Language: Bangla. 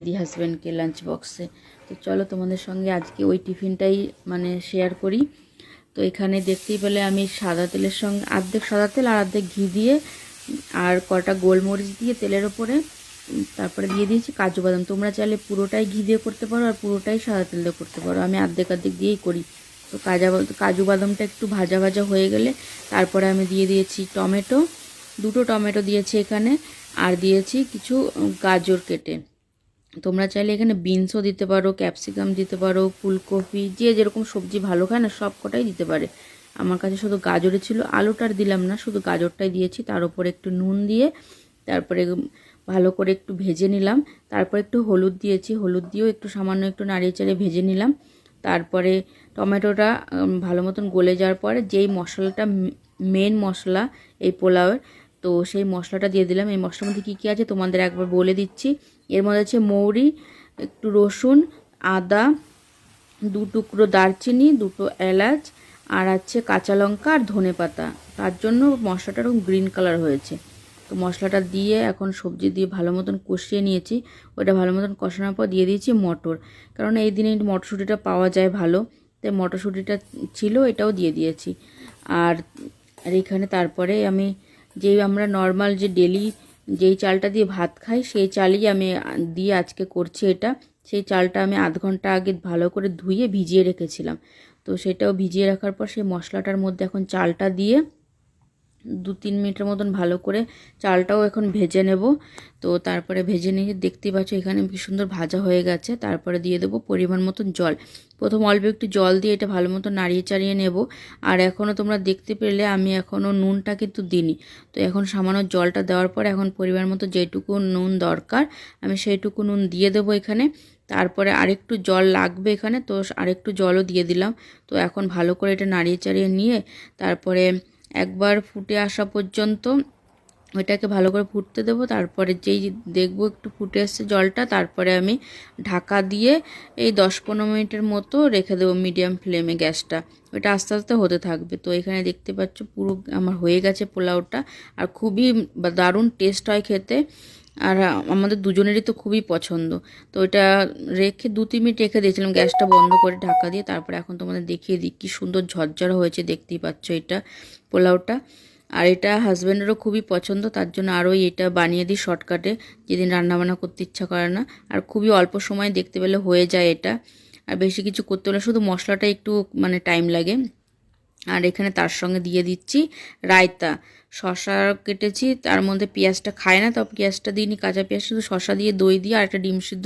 দিই হাজব্যান্ডকে লাঞ্চ বক্সে। তো চলো তোমাদের সঙ্গে আজকে ওই টিফিনটাই মানে শেয়ার করি। তো এখানে দেখতেই পেলে আমি সাদা তেলের সঙ্গে অর্ধেক সাদা তেল আর অর্ধেক ঘি দিয়ে আর কটা গোলমরিচ দিয়ে তেলের ওপরে তারপরে দিয়ে দিয়েছি কাজু বাদাম। তোমরা চাইলে পুরোটাই ঘি দিয়ে করতে পারো আর পুরোটাই সাদা তেল দিয়ে করতে পারো, আমি অর্ধেক অর্ধেক দিয়েই করি। তো কাজু বাদামটা একটু ভাজা ভাজা হয়ে গেলে তারপরে আমি দিয়ে দিয়েছি টমেটো, দুটো টমেটো দিয়েছি এখানে, আর দিয়েছি কিছু গাজর কেটে। তোমরা চাইলে এখানে বিনসও দিতে পারো, ক্যাপসিকাম দিতে পারো, ফুলকপি, যে যেরকম সবজি ভালো খায় না সব কটাই দিতে পারে। আমার কাছে শুধু গাজরে ছিল, আলুটার দিলাম না, শুধু গাজরটাই দিয়েছি। তার উপরে একটু নুন দিয়ে তারপরে ভালো করে একটু ভেজে নিলাম। তারপর একটু হলুদ দিয়েছি, হলুদ দিয়েও একটু সামান্য একটু নাড়িয়ে চাড়িয়ে ভেজে নিলাম। তারপরে টমেটোটা ভালো মতন গলে যাওয়ার পরে যেই মশলাটা মেন মশলা এই পোলাওয়ের, তো সেই মশলাটা দিয়ে দিলাম। এই মশলার মধ্যে কী কী আছে তোমাদের একবার বলে দিচ্ছি। এর মধ্যে আছে মৌরি, একটু রসুন, আদা, 2 টুকরো দারচিনি, 2টো এলাচ, আর আছে কাঁচা লঙ্কা আর ধনে পাতা। তার জন্য মশলাটা এরকম গ্রিন কালার হয়েছে। তো মশলাটা দিয়ে এখন সবজি দিয়ে ভালো মতন কষিয়ে নিয়েছি। ওটা ভালো মতন কষানোর পর দিয়ে দিয়েছি মটর, কারণ এই দিনে মটরশুঁটিটা পাওয়া যায় ভালো, তাই মটরশুঁটিটা ছিল এটাও দিয়ে দিয়েছি। আর এখানে তারপরে আমি যেই আমরা নর্মাল যে ডেলি যেই চালটা দিয়ে ভাত খাই সেই চালই আমি দিয়ে আজকে করছি এটা। সেই চালটা আমি আধ ঘন্টা আগে ভালো করে ধুয়ে ভিজিয়ে রেখেছিলাম। তো সেটাও ভিজিয়ে রাখার পর সেই মশলাটার মধ্যে এখন চালটা দিয়ে 2-3 মিনিটের মতন ভালো করে চালটাও এখন ভেজে নেব। তো তারপরে ভেজে নিয়ে দেখতেই পাচ্ছ এখানে কি সুন্দর ভাজা হয়ে গেছে। তারপরে দিয়ে দেবো পরিমাণ মতন জল। প্রথম অল্প একটু জল দিয়ে এটা ভালো মতো নাড়িয়ে চাড়িয়ে নেব। আর এখনও তোমরা দেখতে পেলে আমি এখনও নুনটা কিন্তু দিইনি। তো এখন সামান্য জলটা দেওয়ার পর এখন পরিমাণ মতো যেটুকু নুন দরকার আমি সেইটুকু নুন দিয়ে দেবো এখানে। তারপরে আরেকটু জল লাগবে এখানে, তো আরেকটু জলও দিয়ে দিলাম। তো এখন ভালো করে এটা নাড়িয়ে চাড়িয়ে নিয়ে তারপরে একবার ফুটে আসা পর্যন্ত ওইটাকে ভালো করে ফুটতে দেবো। তারপরে যেই দেখবো একটু ফুটে এসছে জলটা, তারপরে আমি ঢাকা দিয়ে এই 10-15 মিনিটের মতো রেখে দেবো মিডিয়াম ফ্লেমে গ্যাসটা। ওইটা আস্তে আস্তে হতে থাকবে। তো এখানে দেখতে পাচ্ছ পুরো আমার হয়ে গেছে পোলাওটা, আর খুবই দারুণ টেস্ট হয় খেতে, আর আমাদের দুজনেরই তো খুবই পছন্দ। তো ওইটা রেখে 2-3 মিনিট রেখে দিয়েছিলাম গ্যাসটা বন্ধ করে ঢাকা দিয়ে। তারপরে এখন তোমাদের দেখিয়ে দিই কী সুন্দর ঝরঝরা হয়েছে, দেখতেই পাচ্ছ এটা পোলাওটা। আর এটা হাজব্যান্ডেরও খুবই পছন্দ, তার জন্য আরও এটা বানিয়ে দিই শর্টকাটে, যেদিন রান্নাবান্না করতে ইচ্ছা করে না। আর খুবই অল্প সময় দেখতে পেলে হয়ে যায় এটা, আর বেশি কিছু করতে হলে শুধু মশলাটা একটু মানে টাইম লাগে। আর এখানে তার সঙ্গে দিয়ে দিচ্ছি রায়তা, শসা কেটেছি, তার মধ্যে পেঁয়াজটা খায় না তো পেঁয়াজটা দিইনি, কাঁচা পেঁয়াজ, শুধু শসা দিয়ে দই দিয়ে আর একটা ডিম সিদ্ধ